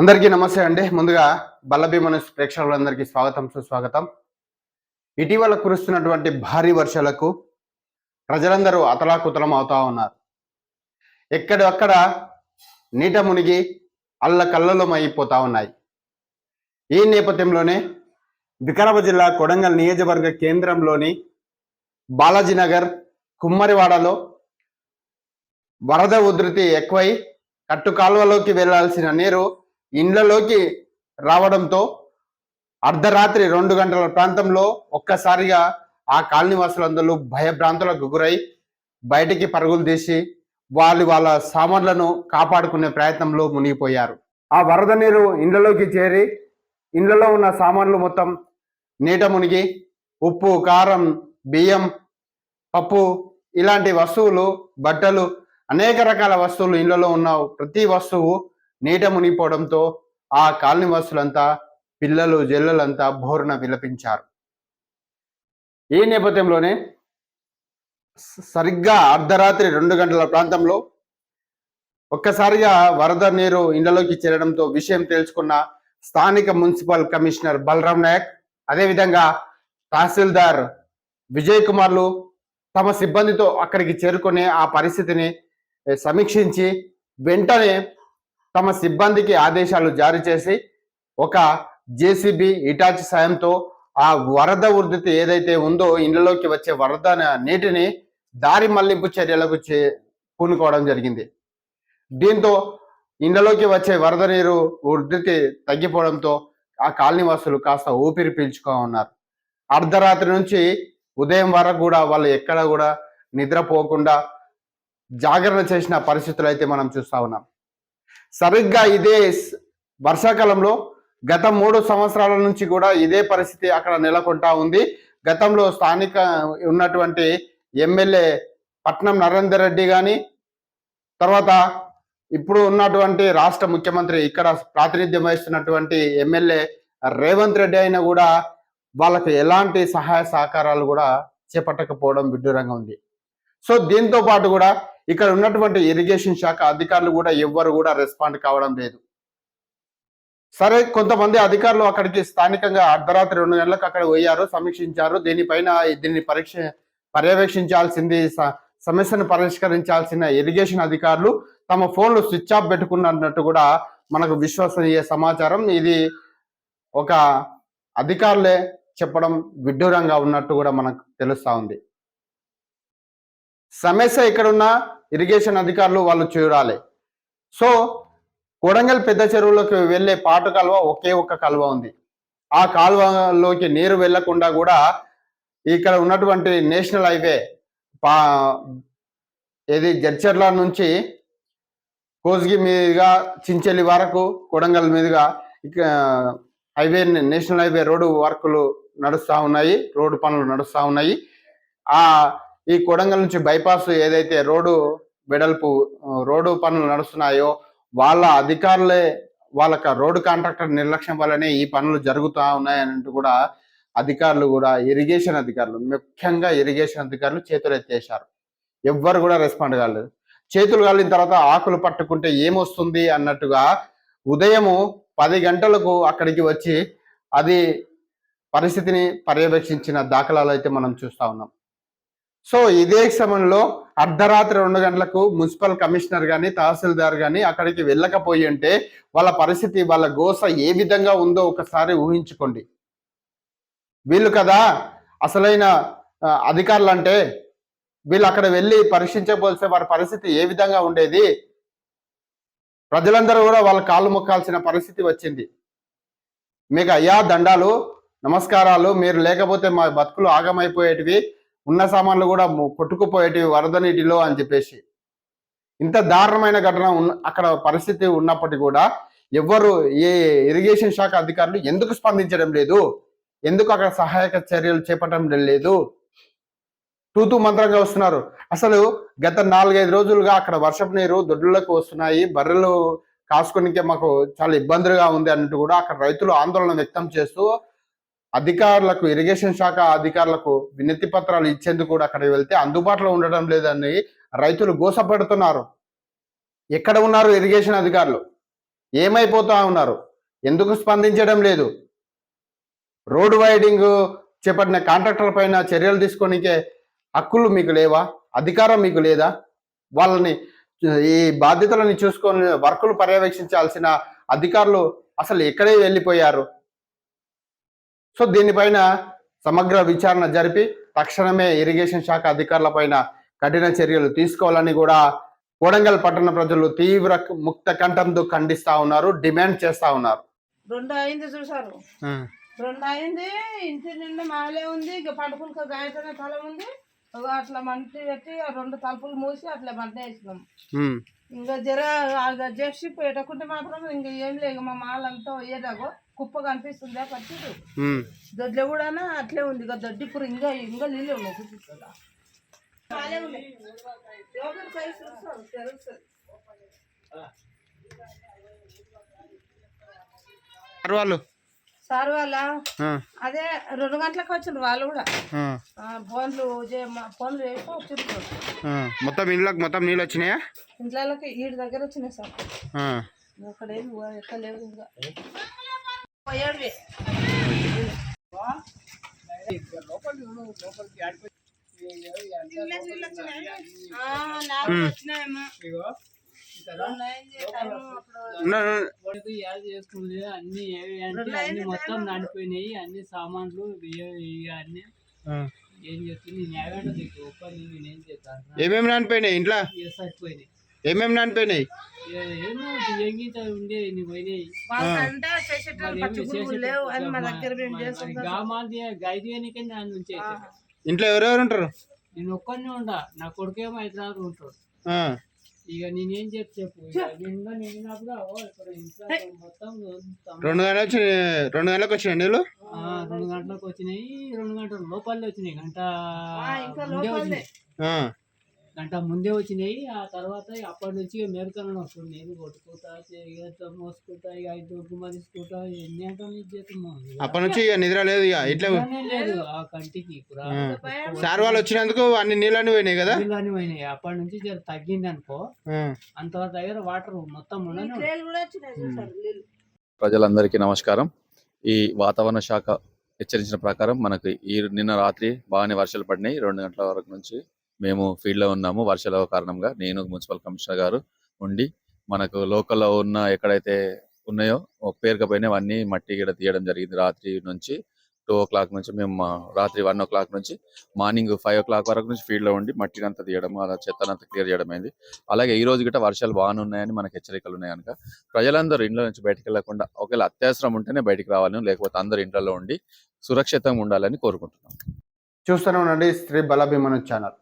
అందరికీ నమస్తే అండి. ముందుగా బల్లభీమ న్యూస్ ప్రేక్షకులందరికీ స్వాగతం, సుస్వాగతం. ఇటీవల కురుస్తున్నటువంటి భారీ వర్షాలకు ప్రజలందరూ అతలాకుతలం అవుతా ఉన్నారు. ఎక్కడక్కడ నీట మునిగి అల్లకల్లోలం అయిపోతా ఉన్నాయి. ఈ నేపథ్యంలోనే వికారాబాద్ జిల్లా కొడంగల్ నియోజకవర్గ కేంద్రంలోని బాలాజీనగర్, కుమ్మరివాడలో వరద ఉధృతి ఎక్కువై కట్టు కాలువలోకి వెళ్లాల్సిన నీరు ఇండ్లలోకి రావడంతో అర్ధరాత్రి 2 గంటల ప్రాంతంలో ఒక్కసారిగా ఆ కాలనీ వాసులందరూ భయభ్రాంతులకు గురై బయటికి పరుగులు తీసి వాళ్ళ సామాన్లను కాపాడుకునే ప్రయత్నంలో మునిగిపోయారు. ఆ వరద నీరు ఇండ్లలోకి చేరి ఇండ్లలో ఉన్న సామాన్లు మొత్తం నీట మునిగి ఉప్పు, కారం, బియ్యం, పప్పు ఇలాంటి వస్తువులు, బట్టలు, అనేక రకాల వస్తువులు ఇండ్లలో ఉన్న ప్రతి వస్తువు నీట మునిగిపోవడంతో ఆ కాలనీ వాసులంతా, పిల్లలు జల్లలంతా బోరున విలపించారు. ఈ నేపథ్యంలోనే సరిగ్గా అర్ధరాత్రి 2 గంటల ప్రాంతంలో ఒక్కసారిగా వరద నీరు ఇండ్లలోకి చేరడంతో విషయం తెలుసుకున్న స్థానిక మున్సిపల్ కమిషనర్ బలరాం నాయక్, అదేవిధంగా తహసీల్దార్ విజయ్ కుమార్లు తమ సిబ్బందితో అక్కడికి చేరుకుని ఆ పరిస్థితిని సమీక్షించి వెంటనే తమ సిబ్బందికి ఆదేశాలు జారీ చేసి ఒక జేసీబీ, ఇటాచి సాయంతో ఆ వరద ఉధృతి ఏదైతే ఉందో ఇండ్లలోకి వచ్చే వరద నీటిని దారి మళ్లింపు చర్యలకు పూనుకోవడం జరిగింది. దీంతో ఇండ్లలోకి వచ్చే వరద నీరు ఉధృతి తగ్గిపోవడంతో ఆ కాలనీ వాసులు కాస్త ఊపిరి పీల్చుకో ఉన్నారు. అర్ధరాత్రి నుంచి ఉదయం వరకు కూడా వాళ్ళు ఎక్కడ కూడా నిద్రపోకుండా జాగరణ చేసిన పరిస్థితులు అయితే మనం చూస్తా ఉన్నాం. సరిగ్గా ఇదే వర్షాకాలంలో గత 3 సంవత్సరాల నుంచి కూడా ఇదే పరిస్థితి అక్కడ నెలకొంటా ఉంది. గతంలో స్థానిక ఉన్నటువంటి ఎమ్మెల్యే పట్నం నరేందర్ రెడ్డి కానీ, తర్వాత ఇప్పుడు ఉన్నటువంటి రాష్ట్ర ముఖ్యమంత్రి ఇక్కడ ప్రాతినిధ్యం వహిస్తున్నటువంటి ఎమ్మెల్యే రేవంత్ రెడ్డి అయినా కూడా వాళ్ళకి ఎలాంటి సహాయ సహకారాలు కూడా చేపట్టకపోవడం విడ్డూరంగా ఉంది. సో దీంతో పాటు కూడా ఇక్కడ ఉన్నటువంటి ఇరిగేషన్ శాఖ అధికారులు కూడా ఎవ్వరు కూడా రెస్పాండ్ కావడం లేదు. సరే, కొంతమంది అధికారులు అక్కడికి స్థానికంగా అర్ధరాత్రి 2 గంటలకు అక్కడ పోయారు, సమీక్షించారు. దీన్ని పర్యవేక్షించాల్సింది, సమస్యను పరిష్కరించాల్సిన ఇరిగేషన్ అధికారులు తమ ఫోన్లు స్విచ్ ఆఫ్ పెట్టుకున్నట్టు కూడా మనకు విశ్వసనీయ సమాచారం. ఇది ఒక అధికారులే చెప్పడం విడ్డూరంగా ఉన్నట్టు కూడా మనకు తెలుస్తా ఉంది. సమస్య ఎక్కడున్నా ఇరిగేషన్ అధికారులు వాళ్ళు చూడాలి. సో కొడంగల్ పెద్ద చెరువులోకి వెళ్ళే పాటు కాలువ ఒకే ఒక కాలువ ఉంది. ఆ కాలువలోకి నీరు వెళ్లకుండా కూడా ఇక్కడ ఉన్నటువంటి నేషనల్ హైవే జడ్చర్ల నుంచి కోస్గి మీదుగా చించెలి వరకు కొడంగల్ మీదుగా హైవే, నేషనల్ హైవే రోడ్డు వర్కులు నడుస్తూ ఉన్నాయి, రోడ్డు పనులు నడుస్తూ ఉన్నాయి. ఈ కొడంగల్ నుంచి బైపాస్ ఏదైతే రోడ్డు పనులు నడుస్తున్నాయో వాళ్ళ అధికారులే, వాళ్ళకి రోడ్డు కాంట్రాక్టర్ నిర్లక్ష్యం వల్లనే ఈ పనులు జరుగుతూ ఉన్నాయనంటూ కూడా అధికారులు కూడా, ఇరిగేషన్ అధికారులు, ముఖ్యంగా ఇరిగేషన్ అధికారులు చేతులు ఎత్తేశారు. ఎవ్వరు కూడా రెస్పాండ్ కాలేదు. చేతులు కాలిన తర్వాత ఆకులు పట్టుకుంటే ఏమొస్తుంది అన్నట్టుగా ఉదయము 10 గంటలకు అక్కడికి వచ్చి అది పరిస్థితిని పర్యవేక్షించిన దాఖలాలు అయితే మనం చూస్తా ఉన్నాం. సో ఇదే సమయంలో అర్ధరాత్రి 2 గంటలకు మున్సిపల్ కమిషనర్ కానీ, తహసీల్దార్ కానీ అక్కడికి వెళ్ళకపోయి ఉంటే వాళ్ళ పరిస్థితి, వాళ్ళ గోస ఏ విధంగా ఉందో ఒకసారి ఊహించుకోండి. వీళ్ళు కదా అసలైన అధికారులు అంటే, వీళ్ళు అక్కడ వెళ్ళి పరీక్షించబోల్సే వారి పరిస్థితి ఏ విధంగా ఉండేది. ప్రజలందరూ కూడా వాళ్ళ కాళ్ళు మొక్కాల్సిన పరిస్థితి వచ్చింది. మీకు అయ్యా దండాలు, నమస్కారాలు, మీరు లేకపోతే మా బతుకులు ఆగమైపోయేటివి, ఉన్న సామాన్లు కూడా కొట్టుకుపోయేటివి వరద నీటిలో అని చెప్పేసి. ఇంత దారుణమైన ఘటన అక్కడ పరిస్థితి ఉన్నప్పటికీ కూడా ఎవ్వరు, ఏ ఇరిగేషన్ శాఖ అధికారులు ఎందుకు స్పందించడం లేదు, ఎందుకు అక్కడ సహాయక చర్యలు చేపట్టడం లేదు, తూతూ మంత్రంగా వస్తున్నారు. అసలు గత 4-5 రోజులుగా అక్కడ వర్షపు నీరు దొడ్లకు వస్తున్నాయి, బర్రెలు కాసుకునికే మాకు చాలా ఇబ్బందులుగా ఉంది అన్నట్టు కూడా అక్కడ రైతులు ఆందోళన వ్యక్తం చేస్తూ అధికారులకు, ఇరిగేషన్ శాఖ అధికారులకు వినతి పత్రాలు ఇచ్చేందుకు కూడా అక్కడికి వెళ్తే అందుబాటులో ఉండడం లేదని రైతులు గోసపడుతున్నారు. ఎక్కడ ఉన్నారు ఇరిగేషన్ అధికారులు? ఏమైపోతా ఉన్నారు? ఎందుకు స్పందించడం లేదు? రోడ్ వైడింగ్ చేపట్టిన కాంట్రాక్టర్ పైన చర్యలు తీసుకోనికే హక్కులు మీకు లేవా? అధికారం మీకు లేదా? వాళ్ళని ఈ బాధ్యతలను చూసుకొని వర్కులు పర్యవేక్షించాల్సిన అధికారులు అసలు ఎక్కడే వెళ్ళిపోయారు? సో దీనిపైన సమగ్ర విచారణ జరిపి తక్షణమే ఇరిగేషన్ శాఖ అధికారుల పైన కఠిన చర్యలు తీసుకోవాలని కూడా కోడంగల్ పట్టణ ప్రజలు తీవ్ర ముక్త కంఠంతో ఖండిస్తా ఉన్నారు, డిమాండ్ చేస్తా ఉన్నారు. 2 అయింది చూసారు, 2 అయింది. ఇంటి నిండా మాలే ఉంది, ఇక పడుకుని గాయతనే తలం ఉంది. అట్లా మంటి పెట్టి 2 తలుపులు మూసి అట్లా మంట వేసినాం. ఇంకా జర జెర్సీ పెట్టకుంటే మాత్రం ఇంకా ఏం లేదు. మా మాలంతా పోయేదాగో కుప్ప కనిపిస్తుందా పచ్చిది దొడ్ల కూడా అట్లే ఉంది. ఇక దొడ్డి ఇప్పుడు ఇంకా ఇంకా నీళ్ళు ఉన్నాయి చూపిస్తా. సార్ వాళ్ళ అదే 2 గంటలకు వచ్చిండ్రు వాళ్ళు కూడా. ఫోన్లు చేసి వచ్చిండ్రు. మొత్తం ఇంట్లోకి మొత్తం నీళ్ళు వచ్చినాయా? ఇంట్లోకి ఈడి దగ్గర వచ్చినాయి సార్. అక్కడేం ఎక్కడ లేవు ఇంకా పోయాడువి. అన్ని అన్ని మొత్తం నడిపోయినాయి. అన్ని సామాన్లు అన్ని ఏం చెప్తుంది నేనేం చేస్తాను. ఏమేమి నానిపోయినాయి ఇంట్లో? సరిపోయినాయి. ఏమేమి నానిపోయినాయి? ఏమో ఎంగిత ఉండే ఇన్ని పోయినాయి. గ్రామాలు గైదేనికే నా నుంచి ఇంట్లో ఎవరెవరు ఉంటారు? నేను ఒక్కనే ఉండా, నా కొడుకేమో హైదరాబాద్ ఉంటాడు. ఇక నేనేం చెప్పు నిన్నప్పుడు ఇంట్లో మొత్తం 2 గంటలకు వచ్చినాయి నీళ్ళు. 2 గంటలకు వచ్చినాయి. 2 గంటల లోపలే వచ్చినాయి. ముందే వచ్చినాయి. గంట ముందే వచ్చినాయి. ఆ తర్వాత అప్పటి నుంచి మేరకలను వస్తుంది. నీళ్ళు కొట్టుకుంటా మోసుకుంటా ఇక 5 తీసుకుంటా ఎన్ని గంటలు చేస్తున్నాం. అప్పటి నుంచి ఇక నిద్ర లేదు, ఇక ఇట్లా లేదు ఆ కంటికి. సార్ వాళ్ళు వచ్చినందుకు అన్ని నీళ్ళని పోయినాయి కదా? నీళ్ళని పోయినాయి. అప్పటి నుంచి జర తగ్గింది అనుకో. అంతవరకు దగ్గర వాటర్ మొత్తం ప్రజలందరికీ నమస్కారం. ఈ వాతావరణ శాఖ హెచ్చరించిన ప్రకారం మనకు నిన్న రాత్రి బాగానే వర్షాలు పడినాయి. 2 గంటల వరకు నుంచి మేము ఫీల్డ్లో ఉన్నాము. వర్షాల కారణంగా నేను మున్సిపల్ కమిషనర్ గారు ఉండి మనకు లోకల్లో ఉన్న ఎక్కడైతే ఉన్నాయో పేరుకపోయినాయి అన్నీ మట్టి గిడ తీయడం జరిగింది. రాత్రి నుంచి 2 o'clock నుంచి మేము రాత్రి 1 o'clock నుంచి మార్నింగ్ 5 o'clock వరకు నుంచి ఫీల్డ్లో ఉండి మట్టిని అంతా తీయడం, అలా చెత్తనంతా క్లియర్ చేయడం అయింది. అలాగే ఈ రోజు గిట్ట వర్షాలు బాగానే ఉన్నాయని మనకు హెచ్చరికలు ఉన్నాయి కనుక ప్రజలందరూ ఇంట్లో నుంచి బయటకు వెళ్లకుండా ఒకవేళ అత్యవసరం ఉంటేనే బయటికి రావాలని, లేకపోతే అందరు ఇంట్లో ఉండి సురక్షితంగా ఉండాలని కోరుకుంటున్నాం. చూస్తూనే ఉండండి శ్రీ బలభీమను ఛానల్.